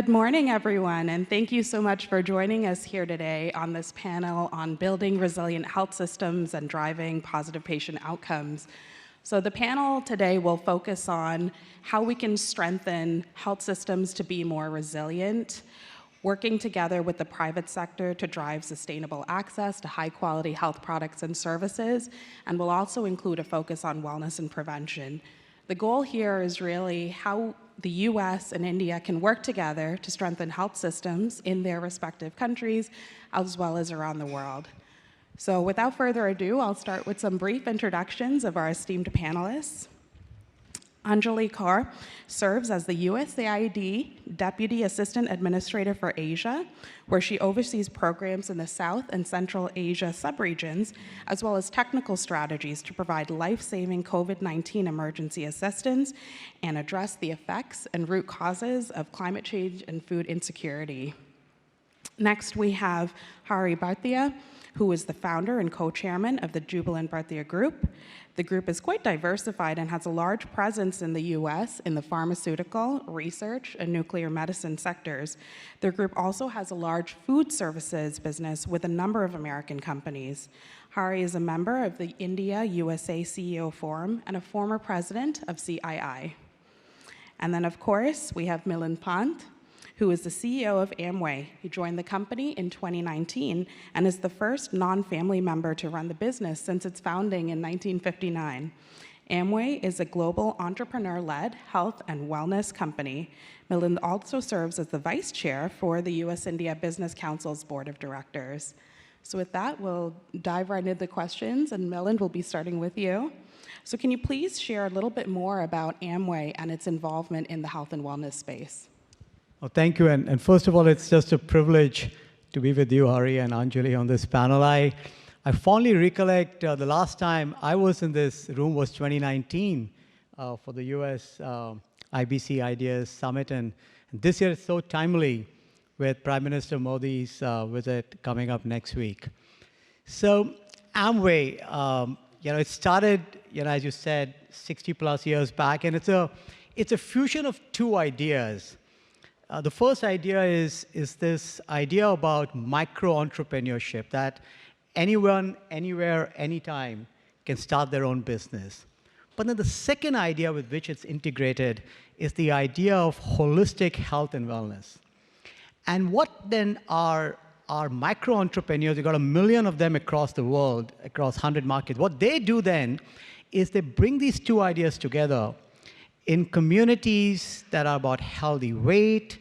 Good morning, everyone, and thank you so much for joining us here today on this panel on building resilient health systems and driving positive patient outcomes. So the panel today will focus on how we can strengthen health systems to be more resilient, working together with the private sector to drive sustainable access to high-quality health products and services, and will also include a focus on wellness and prevention. The goal here is really how the US and India can work together to strengthen health systems in their respective countries, as well as around the world. So without further ado, I'll start with some brief introductions of our esteemed panelists. Änjali Kaur serves as the USAID Deputy Assistant Administrator for Asia, where she oversees programs in the South and Central Asia subregions, as well as technical strategies to provide life-saving COVID-19 emergency assistance and address the effects and root causes of climate change and food insecurity. Next, we have Bhartia, who is the founder and co-chairman of the Jubilant Bhartia Group. The group is quite diversified and has a large presence in the US in the pharmaceutical, research, and nuclear medicine sectors. Their group also has a large food services business with a number of American companies. Hari is a member of the India-USA CEO Forum and a former president of CII. And then, of course, we have Milind Pant, who is the CEO of Amway. He joined the company in 2019 and is the first non-family member to run the business since its founding in 1959. Amway is a global entrepreneur-led health and wellness company. Milind also serves as the vice chair for the US-India Business Council's board of directors. So with that, we'll dive right into the questions, and Milind, will be starting with you. So can you please share a little bit more about Amway and its involvement in the health and wellness space? Well, thank you. And first of all, it's just a privilege to be with you, Hari and Änjali, on this panel. I fondly recollect the last time I was in this room was 2019 for the USIBC Ideas Summit. And this year is so timely with Prime Minister Modi's visit coming up next week. So Amway, it started, as you said, 60 plus years back. And it's a fusion of two ideas. The first idea is this idea about micro-entrepreneurship, that anyone, anywhere, anytime can start their own business. But then the second idea with which it's integrated is the idea of holistic health and wellness. And what then are micro-entrepreneurs? You've got 1 million of them across the world, across 100 markets. What they do then is they bring these two ideas together in communities that are about healthy weight,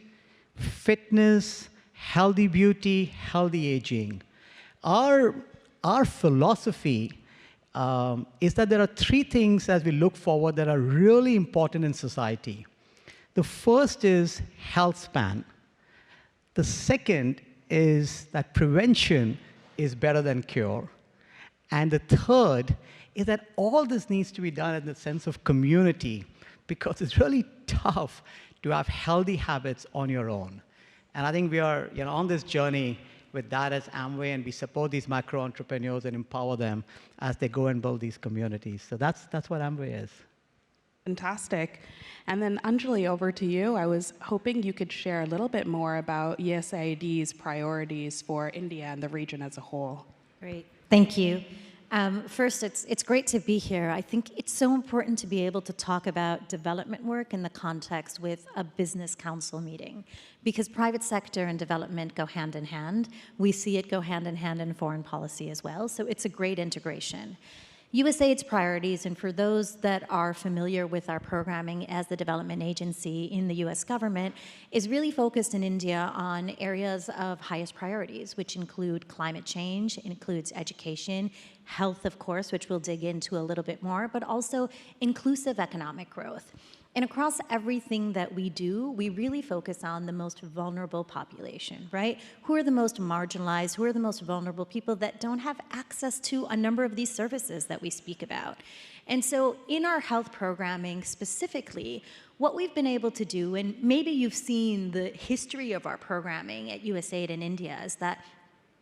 fitness, healthy beauty, healthy aging. Our philosophy is that there are three things as we look forward that are really important in society. The first is health span. The second is that prevention is better than cure. And the third is that all this needs to be done in the sense of community, because it's really tough to have healthy habits on your own. And I think we are on this journey with that as Amway, and we support these micro-entrepreneurs and empower them as they go and build these communities. So that's what Amway is. Fantastic. And then Änjali, over to you. I was hoping you could share a little bit more about USAID's priorities for India and the region as a whole. Great. Thank you. First, it's great to be here. I think it's so important to be able to talk about development work in the context with a business council meeting, because private sector and development go hand in hand. We see it go hand in hand in foreign policy as well, so it's a great integration. USAID's priorities, and for those that are familiar with our programming as the development agency in the US government, is really focused in India on areas of highest priorities, which include climate change, it includes education, health, of course, which we'll dig into a little bit more, but also inclusive economic growth. And across everything that we do, we really focus on the most vulnerable population, right? Who are the most marginalized? Who are the most vulnerable people that don't have access to a number of these services that we speak about? And so in our health programming specifically, what we've been able to do, and maybe you've seen the history of our programming at USAID in India, is that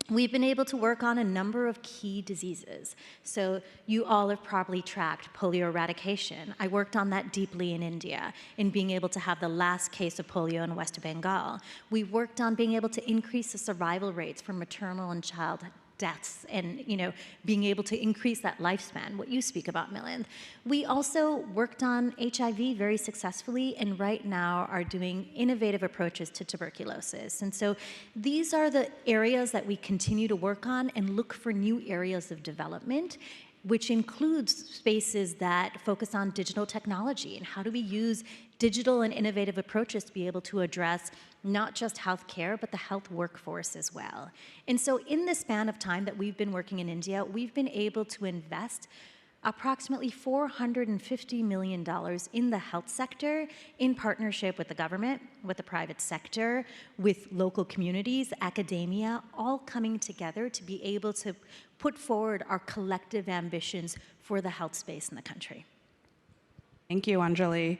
we've been able to work on a number of key diseases. So you all have probably tracked polio eradication. I worked on that deeply in India, in being able to have the last case of polio in West Bengal. We worked on being able to increase the survival rates for maternal and child deaths and, being able to increase that lifespan, what you speak about, Milind. We also worked on HIV very successfully and right now are doing innovative approaches to tuberculosis. And so these are the areas that we continue to work on and look for new areas of development, which includes spaces that focus on digital technology and how do we use digital and innovative approaches to be able to address not just healthcare, but the health workforce as well. And so in the span of time that we've been working in India, we've been able to invest approximately $450 million in the health sector in partnership with the government, with the private sector, with local communities, academia, all coming together to be able to put forward our collective ambitions for the health space in the country. Thank you, Änjali.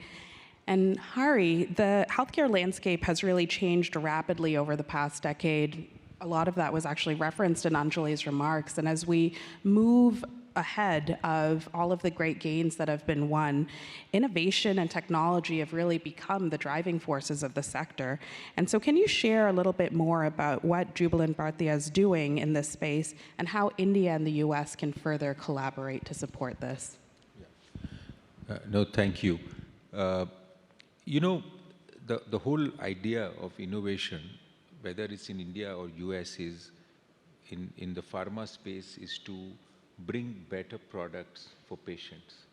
And Hari, the healthcare landscape has really changed rapidly over the past decade. A lot of that was actually referenced in Anjali's remarks. And as we move ahead of all of the great gains that have been won, innovation and technology have really become the driving forces of the sector. And so can you share a little bit more about what Jubilant Bhartia is doing in this space and how India and the US can further collaborate to support this? No, thank you. The whole idea of innovation, whether it's in India or US, is in the pharma space, is to bring better products for patients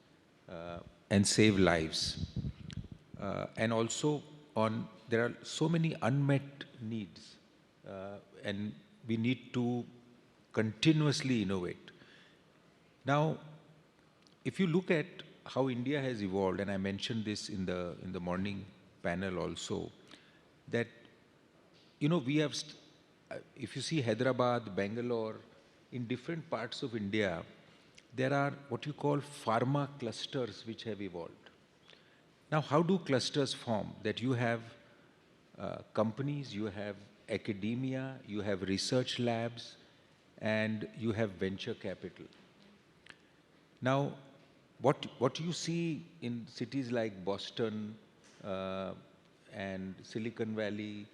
and save lives. And also there are so many unmet needs and we need to continuously innovate. Now, if you look at how India has evolved, and I mentioned this in the morning panel also, that we have, if you see Hyderabad, Bangalore, in different parts of India, there are what you call pharma clusters which have evolved. Now, how do clusters form? That you have companies, you have academia, you have research labs, and you have venture capital. Now, what you see in cities like Boston and Silicon Valley,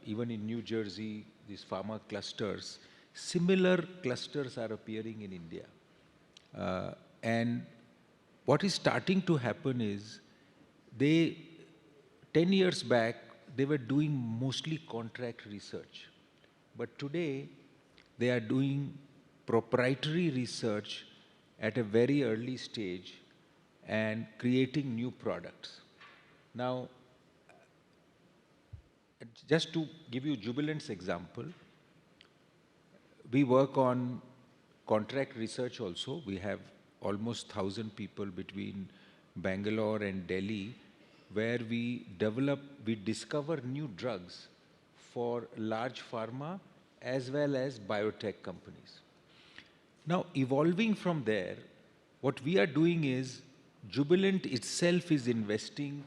even in New Jersey, these pharma clusters, similar clusters are appearing in India. And what is starting to happen is 10 years back, they were doing mostly contract research. But today, they are doing proprietary research at a very early stage and creating new products. Now, just to give you Jubilant's example, we work on contract research also. We have almost 1,000 people between Bangalore and Delhi, where we discover new drugs for large pharma as well as biotech companies. Now, evolving from there, what we are doing is Jubilant itself is investing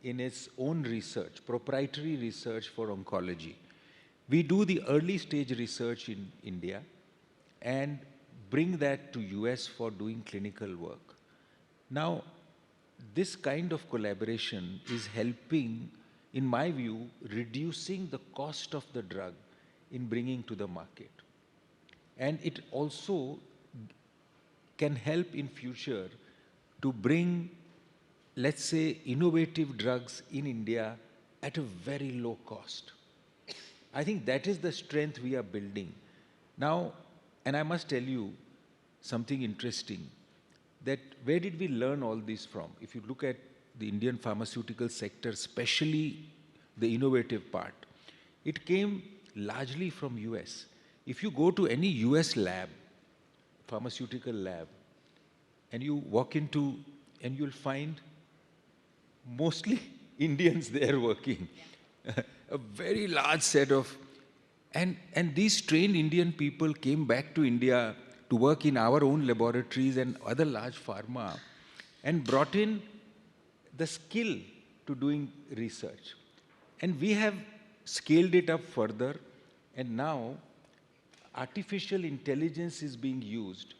in its own research, proprietary research for oncology. We do the early stage research in India and bring that to US for doing clinical work. Now, this kind of collaboration is helping, in my view, reducing the cost of the drug in bringing to the market. And it also can help in future to bring, let's say, innovative drugs in India at a very low cost. I think that is the strength we are building. Now, and I must tell you something interesting, that where did we learn all this from? If you look at the Indian pharmaceutical sector, especially the innovative part, it came largely from US. If you go to any US lab, pharmaceutical lab, and you walk into, and you'll find mostly Indians there working. A very large set of, and these trained Indian people came back to India to work in our own laboratories and other large pharma, and brought in the skill to doing research. And we have scaled it up further, and now artificial intelligence is being used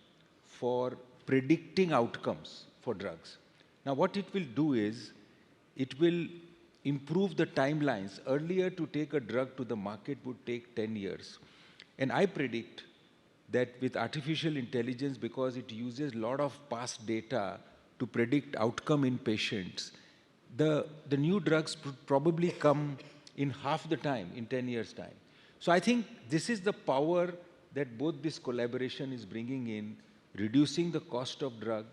for predicting outcomes for drugs. Now, what it will do is, it will improve the timelines. Earlier, to take a drug to the market would take 10 years. And I predict that with artificial intelligence, because it uses a lot of past data to predict outcome in patients, the new drugs probably come in half the time, in 10 years' time. So I think this is the power that both this collaboration is bringing in, reducing the cost of drug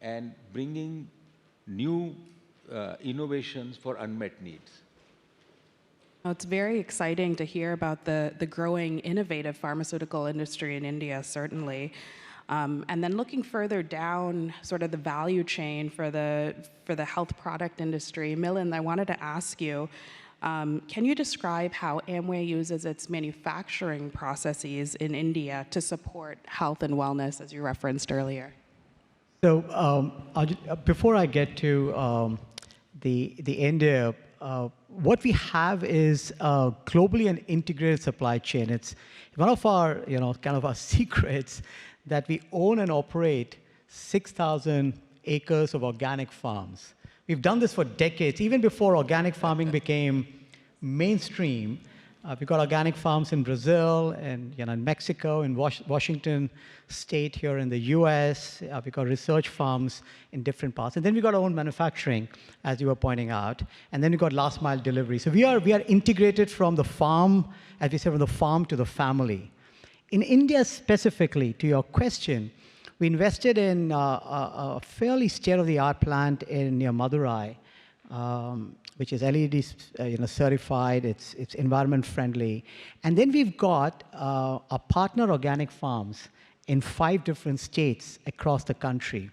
and bringing new innovations for unmet needs. Well, it's very exciting to hear about the growing innovative pharmaceutical industry in India, certainly. And then looking further down sort of the value chain for the health product industry, Milind, I wanted to ask you, can you describe how Amway uses its manufacturing processes in India to support health and wellness, as you referenced earlier? So before I get to the India, what we have is globally an integrated supply chain. It's one of our, kind of our secrets that we own and operate 6,000 acres of organic farms. We've done this for decades, even before organic farming became mainstream. We've got organic farms in Brazil and in Mexico, in Washington State here in the US. We've got research farms in different parts. And then we've got our own manufacturing, as you were pointing out. And then we've got last mile delivery. So we are integrated from the farm, as we said, from the farm to the family. In India specifically, to your question, we invested in a fairly state-of-the-art plant near Madurai, which is LEED certified, it's environment friendly. And then we've got our partner organic farms in 5 different states across the country.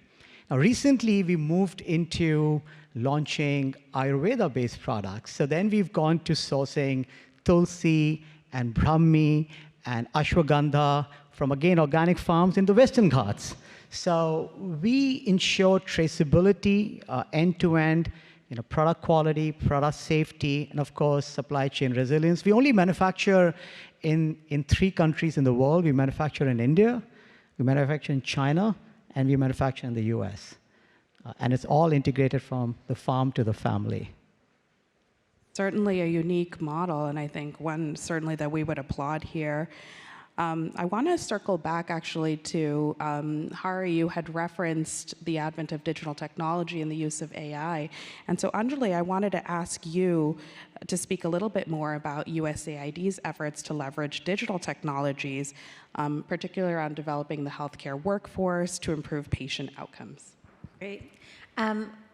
Now, recently, we moved into launching Ayurveda-based products. So then we've gone to sourcing Tulsi and Brahmi and Ashwagandha from, again, organic farms in the Western Ghats. So we ensure traceability, end-to-end, product quality, product safety, and of course, supply chain resilience. We only manufacture in 3 countries in the world. We manufacture in India, we manufacture in China, and we manufacture in the US. And it's all integrated from the farm to the family. Certainly a unique model, and I think one certainly that we would applaud here. I want to circle back actually to Hari, you had referenced the advent of digital technology and the use of AI. And so Änjali, I wanted to ask you to speak a little bit more about USAID's efforts to leverage digital technologies, particularly around developing the healthcare workforce to improve patient outcomes. Great.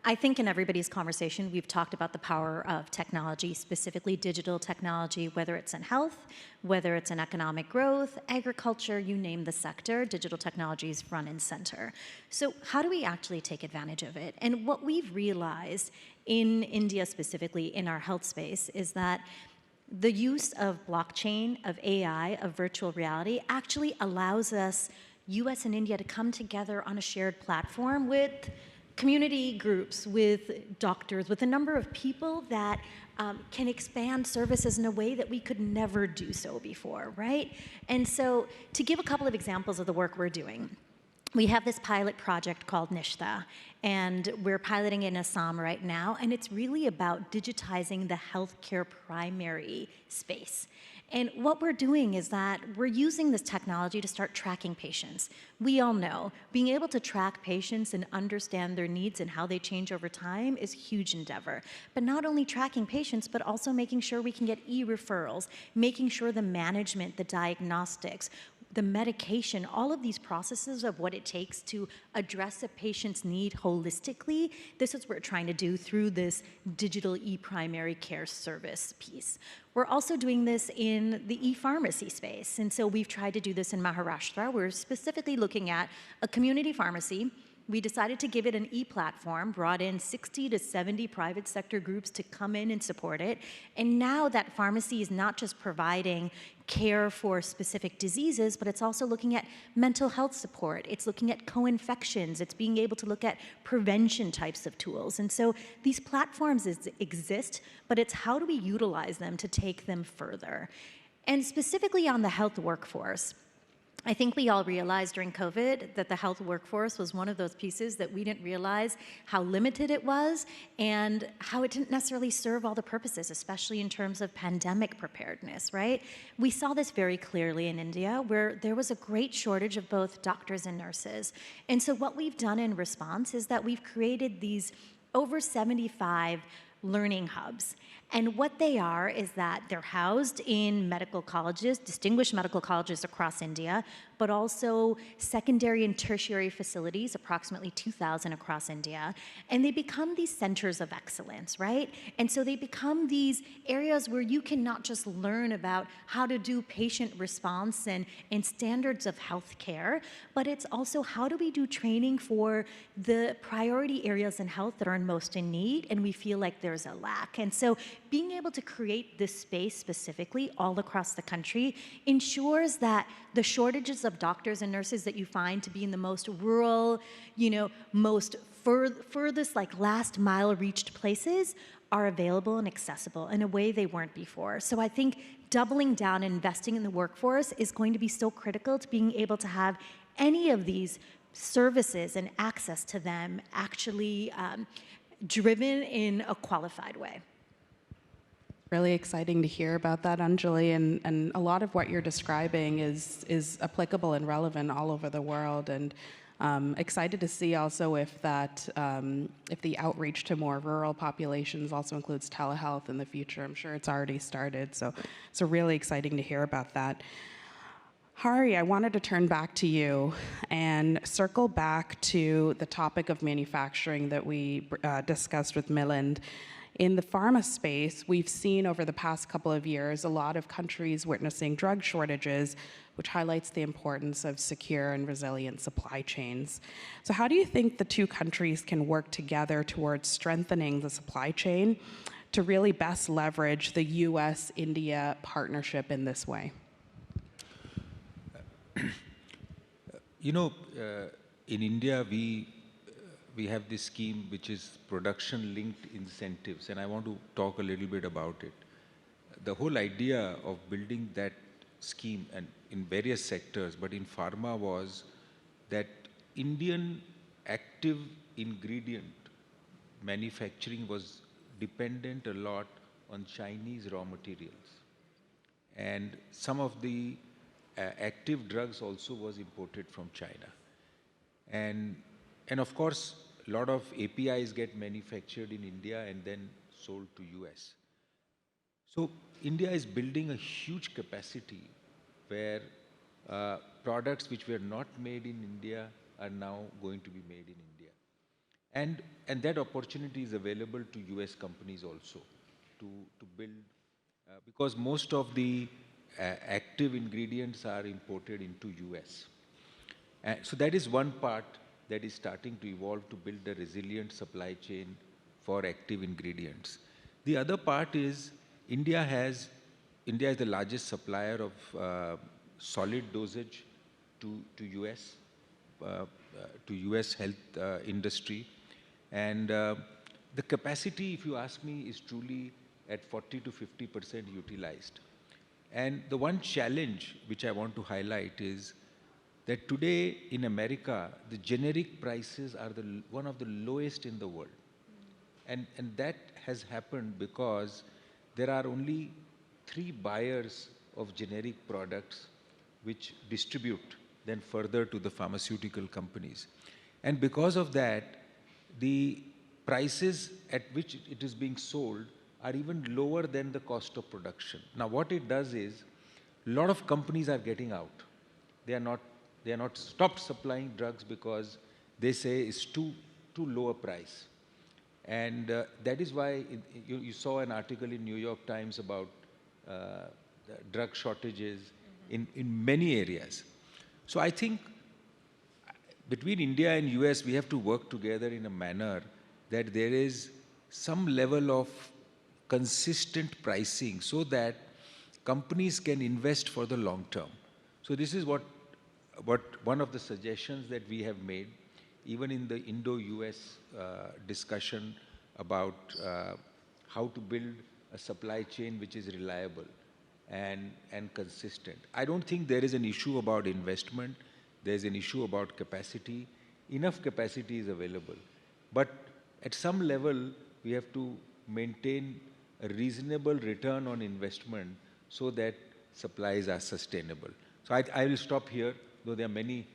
I think in everybody's conversation, we've talked about the power of technology, specifically digital technology, whether it's in health, whether it's in economic growth, agriculture, you name the sector, digital technology is front and center. So how do we actually take advantage of it? And what we've realized in India specifically in our health space is that the use of blockchain, of AI, of virtual reality actually allows us, US and India, to come together on a shared platform with community groups, with doctors, with a number of people that can expand services in a way that we could never do so before, right? And so to give a couple of examples of the work we're doing, we have this pilot project called Nishta, and we're piloting in Assam right now, and it's really about digitizing the healthcare primary space. And what we're doing is that we're using this technology to start tracking patients. We all know being able to track patients and understand their needs and how they change over time is a huge endeavor. But not only tracking patients, but also making sure we can get e-referrals, making sure the management, the diagnostics, the medication, all of these processes of what it takes to address a patient's need holistically, this is what we're trying to do through this digital e-primary care service piece. We're also doing this in the e-pharmacy space. And so we've tried to do this in Maharashtra. We're specifically looking at a community pharmacy. We decided to give it an e-platform, brought in 60 to 70 private sector groups to come in and support it. And now that pharmacy is not just providing care for specific diseases, but it's also looking at mental health support. It's looking at co-infections. It's being able to look at prevention types of tools. And so these platforms exist, but it's how do we utilize them to take them further? And specifically on the health workforce, I think we all realized during COVID that the health workforce was one of those pieces that we didn't realize how limited it was and how it didn't necessarily serve all the purposes, especially in terms of pandemic preparedness, right? We saw this very clearly in India, where there was a great shortage of both doctors and nurses. And so what we've done in response is that we've created these over 75 learning hubs. And what they are is that they're housed in medical colleges, distinguished medical colleges across India, but also secondary and tertiary facilities, approximately 2,000 across India. And they become these centers of excellence, right? And so they become these areas where you can not just learn about how to do patient response and standards of healthcare, but it's also how do we do training for the priority areas in health that are most in need, and we feel like there's a lack. And so being able to create this space specifically all across the country ensures that the shortages of doctors and nurses that you find to be in the most rural, most furthest, like last mile reached places are available and accessible in a way they weren't before. So I think doubling down and investing in the workforce is going to be so critical to being able to have any of these services and access to them actually driven in a qualified way. Really exciting to hear about that, Änjali, and a lot of what you're describing is applicable and relevant all over the world, and excited to see also if the outreach to more rural populations also includes telehealth in the future. I'm sure it's already started, so really exciting to hear about that. Hari, I wanted to turn back to you and circle back to the topic of manufacturing that we discussed with Milind. In the pharma space, we've seen over the past couple of years a lot of countries witnessing drug shortages, which highlights the importance of secure and resilient supply chains. So how do you think the two countries can work together towards strengthening the supply chain to really best leverage the US-India partnership in this way? In India, we have this scheme which is production-linked incentives, and I want to talk a little bit about it. The whole idea of building that scheme, and in various sectors, but in pharma, was that Indian active ingredient manufacturing was dependent a lot on Chinese raw materials. And some of the active drugs also was imported from China. And of course, a lot of APIs get manufactured in India and then sold to US. So India is building a huge capacity where products which were not made in India are now going to be made in India. And that opportunity is available to US companies also to build, because most of the active ingredients are imported into US. So that is one part that is starting to evolve to build a resilient supply chain for active ingredients. The other part is India is the largest supplier of solid dosage to US, to US health industry. And the capacity, if you ask me, is truly at 40 to 50% utilized. And the one challenge which I want to highlight is that today in America, the generic prices are one of the lowest in the world. And that has happened because there are only 3 buyers of generic products which distribute then further to the pharmaceutical companies. And because of that, the prices at which it is being sold are even lower than the cost of production. Now what it does is, a lot of companies are getting out. They are not stopped supplying drugs because they say it's too low a price. And that is why you saw an article in New York Times about drug shortages in many areas. So I think between India and US, we have to work together in a manner that there is some level of consistent pricing so that companies can invest for the long term. So this is what one of the suggestions that we have made, even in the Indo-US discussion about how to build a supply chain which is reliable. and consistent. I don't think there is an issue about investment. There's an issue about capacity. Enough capacity is available. But at some level, we have to maintain a reasonable return on investment so that supplies are sustainable. So I will stop here, though there are many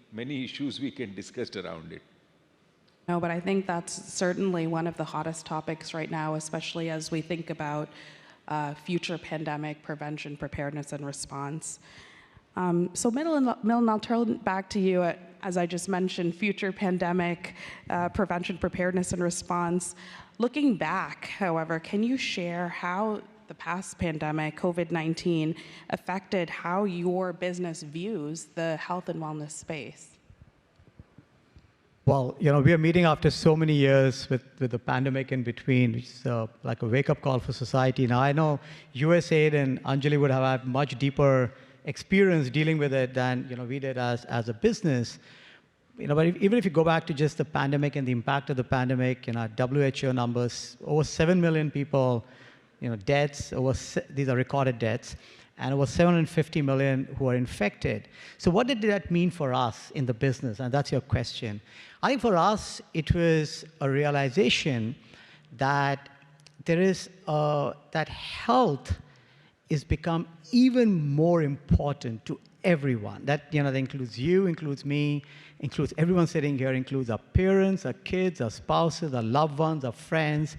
issues we can discuss around it. No, but I think that's certainly one of the hottest topics right now, especially as we think about future pandemic prevention, preparedness, and response. So Milind, I'll turn back to you. As I just mentioned, future pandemic prevention, preparedness, and response. Looking back, however, can you share how the past pandemic, COVID-19, affected how your business views the health and wellness space? Well, we are meeting after so many years with the pandemic in between, which is like a wake-up call for society. Now, I know USAID and Änjali would have had much deeper experience dealing with it than we did as a business. But even if you go back to just the pandemic and the impact of the pandemic, WHO numbers, over 7 million people, deaths, these are recorded deaths, and over 750 million who are infected. So what did that mean for us in the business? And that's your question. I think for us, it was a realization that that health is become even more important to everyone. That includes you, includes me, includes everyone sitting here, includes our parents, our kids, our spouses, our loved ones, our friends.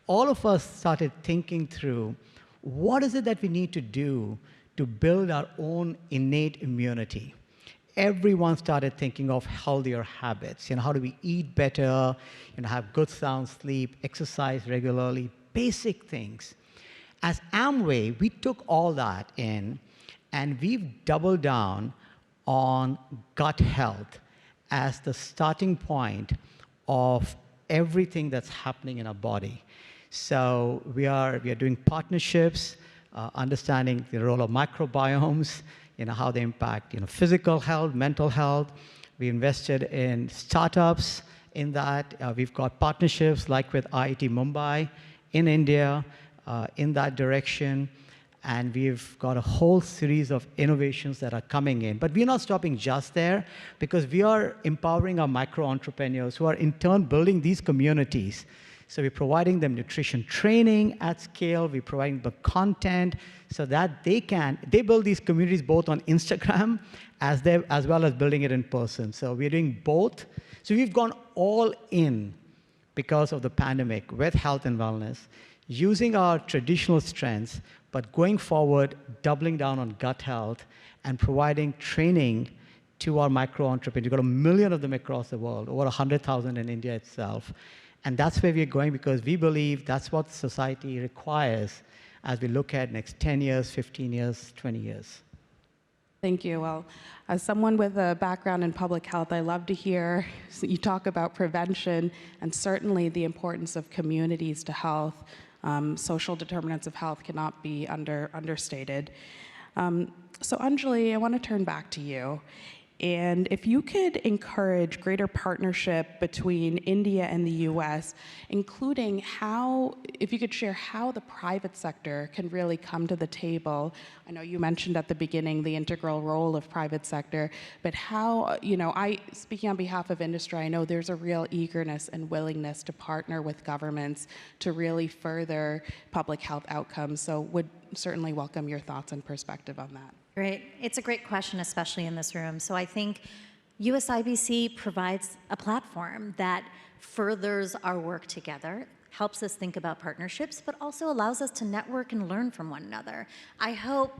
All of us started thinking through, what is it that we need to do to build our own innate immunity? Everyone started thinking of healthier habits. How do we eat better, have good sound sleep, exercise regularly, basic things. As Amway, we took all that in, and we've doubled down on gut health as the starting point of everything that's happening in our body. So we are doing partnerships, understanding the role of microbiomes, how they impact physical health, mental health. We invested in startups in that. We've got partnerships like with IIT Mumbai in India in that direction. And we've got a whole series of innovations that are coming in. But we're not stopping just there, because we are empowering our micro-entrepreneurs who are in turn building these communities. So we're providing them nutrition training at scale. We're providing the content so that they build these communities both on Instagram as well as building it in person. So we're doing both. So we've gone all in because of the pandemic with health and wellness, using our traditional strengths, but going forward, doubling down on gut health and providing training to our micro-entrepreneurs. We've got 1 million of them across the world, over 100,000 in India itself. And that's where we're going, because we believe that's what society requires as we look at next 10 years, 15 years, 20 years. Thank you. Well, as someone with a background in public health, I love to hear you talk about prevention and certainly the importance of communities to health. Social determinants of health cannot be understated. So Änjali, I want to turn back to you. And if you could encourage greater partnership between India and the US, including if you could share how the private sector can really come to the table. I know you mentioned at the beginning the integral role of private sector, but how, speaking on behalf of industry, I know there's a real eagerness and willingness to partner with governments to really further public health outcomes. So would certainly welcome your thoughts and perspective on that. Great. It's a great question, especially in this room. So I think USIBC provides a platform that furthers our work together, helps us think about partnerships, but also allows us to network and learn from one another. I hope,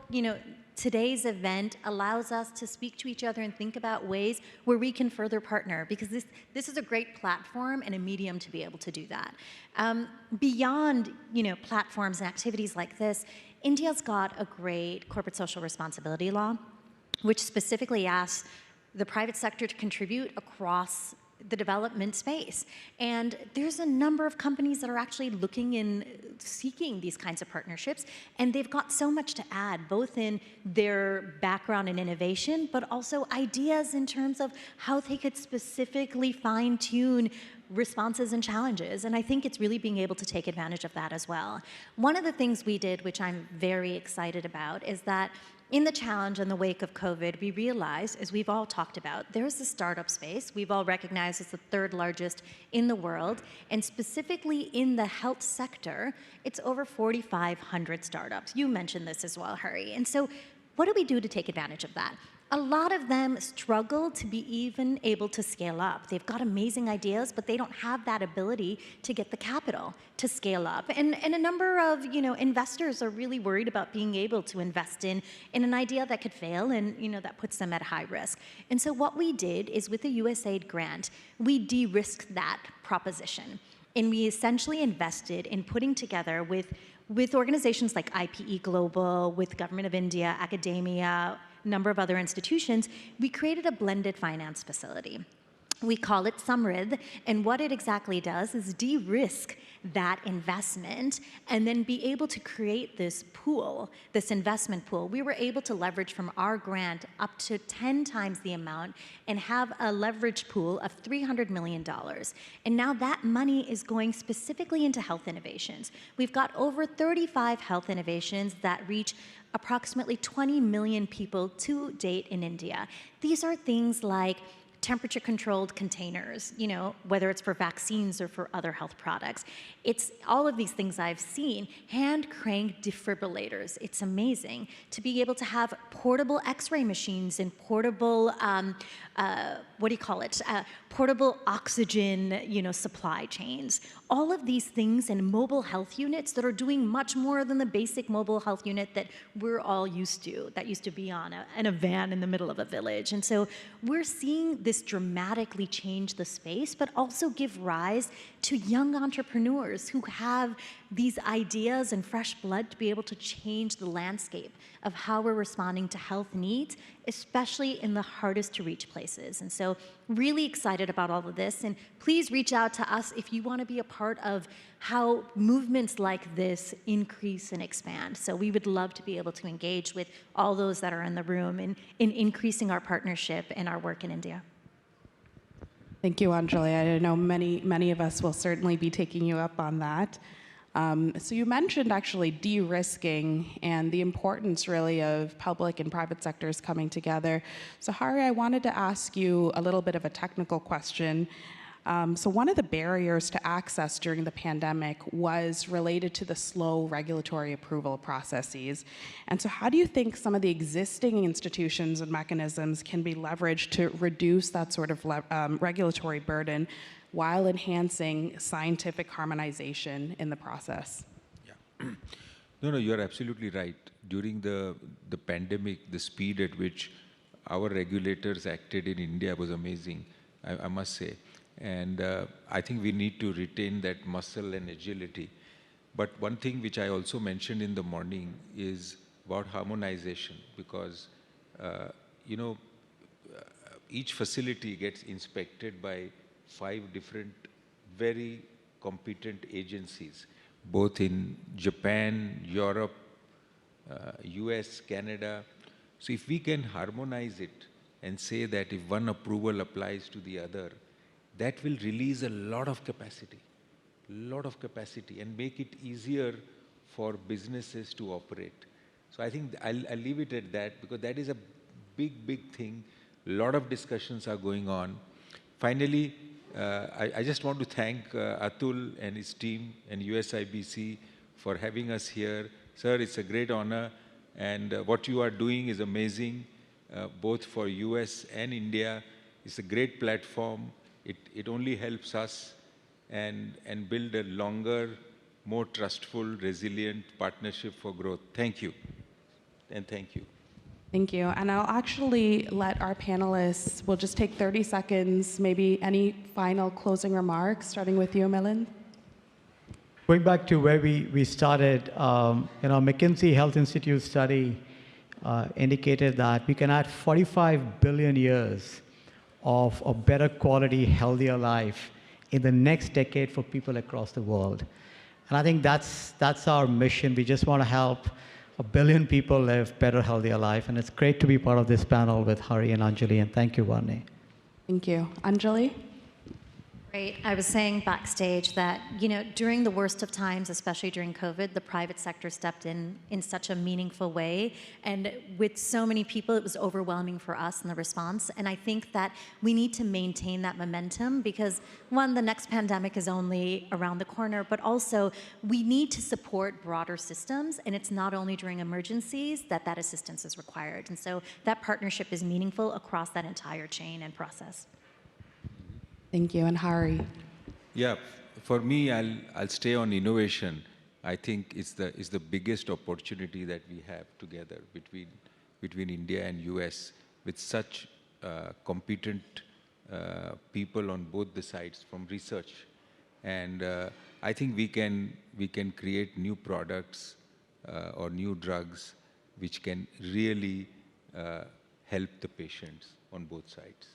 today's event allows us to speak to each other and think about ways where we can further partner, because this is a great platform and a medium to be able to do that. Beyond, platforms and activities like this, India's got a great corporate social responsibility law, which specifically asks the private sector to contribute across the development space. And there's a number of companies that are actually looking and seeking these kinds of partnerships, and they've got so much to add, both in their background in innovation, but also ideas in terms of how they could specifically fine-tune responses and challenges. And I think it's really being able to take advantage of that as well. One of the things we did, which I'm very excited about, is that in the challenge in the wake of COVID, we realized, as we've all talked about, there's the startup space we've all recognized as the third largest in the world, and specifically in the health sector, it's over 4,500 startups. You mentioned this as well, Hari. And so what do we do to take advantage of that? A lot of them struggle to be even able to scale up. They've got amazing ideas, but they don't have that ability to get the capital to scale up. And a number of investors are really worried about being able to invest in an idea that could fail, and that puts them at high risk. And so what we did is, with a USAID grant, we de-risked that proposition. And we essentially invested in putting together with organizations like IPE Global, with Government of India, academia, number of other institutions, we created a blended finance facility. We call it Samridh, and what it exactly does is de-risk that investment and then be able to create this pool, this investment pool. We were able to leverage from our grant up to 10 times the amount and have a leverage pool of $300 million. And now that money is going specifically into health innovations. We've got over 35 health innovations that reach approximately 20 million people to date in India. These are things like temperature-controlled containers, whether it's for vaccines or for other health products. It's all of these things I've seen. Hand-crank defibrillators. It's amazing to be able to have portable X-ray machines and portable, portable oxygen, supply chains. All of these things and mobile health units that are doing much more than the basic mobile health unit that we're all used to, that used to be in a van in the middle of a village. And so we're seeing this dramatically change the space, but also give rise to young entrepreneurs who have these ideas and fresh blood to be able to change the landscape of how we're responding to health needs, especially in the hardest to reach places. And so really excited about all of this. And please reach out to us if you want to be a part of how movements like this increase and expand. So we would love to be able to engage with all those that are in the room in increasing our partnership and our work in India. Thank you, Änjali. I know many of us will certainly be taking you up on that. So you mentioned actually de-risking and the importance really of public and private sectors coming together. So Hari, I wanted to ask you a little bit of a technical question. So one of the barriers to access during the pandemic was related to the slow regulatory approval processes. And so how do you think some of the existing institutions and mechanisms can be leveraged to reduce that sort of regulatory burden while enhancing scientific harmonization in the process? Yeah. No, you're absolutely right. During the pandemic, the speed at which our regulators acted in India was amazing, I must say. And I think we need to retain that muscle and agility. But one thing which I also mentioned in the morning is about harmonization, because each facility gets inspected by 5 different very competent agencies, both in Japan, Europe, US, Canada. So if we can harmonize it and say that if one approval applies to the other, that will release a lot of capacity, and make it easier for businesses to operate. So I think I'll leave it at that, because that is a big thing. A lot of discussions are going on. Finally, I just want to thank Atul and his team and USIBC for having us here. Sir, it's a great honor, and what you are doing is amazing, both for US and India. It's a great platform. It only helps us and build a longer, more trustful, resilient partnership for growth. Thank you, and thank you. Thank you. And I'll actually let our panelists, we'll just take 30 seconds, maybe any final closing remarks, starting with you, Milind. Going back to where we started, McKinsey Health Institute study indicated that we can add 45 billion years of a better quality, healthier life in the next decade for people across the world. And I think that's our mission. We just want to help 1 billion people live better, healthier life. And it's great to be part of this panel with Hari and Änjali. And thank you, Varnee. Thank you. Änjali? Great. I was saying backstage that, during the worst of times, especially during COVID, the private sector stepped in such a meaningful way. And with so many people, it was overwhelming for us in the response. And I think that we need to maintain that momentum because, one, the next pandemic is only around the corner, but also we need to support broader systems. And it's not only during emergencies that assistance is required. And so that partnership is meaningful across that entire chain and process. Thank you. And Hari? Yeah, for me, I'll stay on innovation. I think it's the biggest opportunity that we have together between India and US with such competent people on both the sides from research. And I think we can create new products or new drugs which can really help the patients on both sides.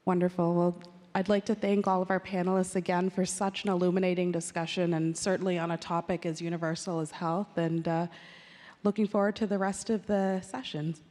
Wonderful. Well, I'd like to thank all of our panelists again for such an illuminating discussion and certainly on a topic as universal as health, and looking forward to the rest of the sessions.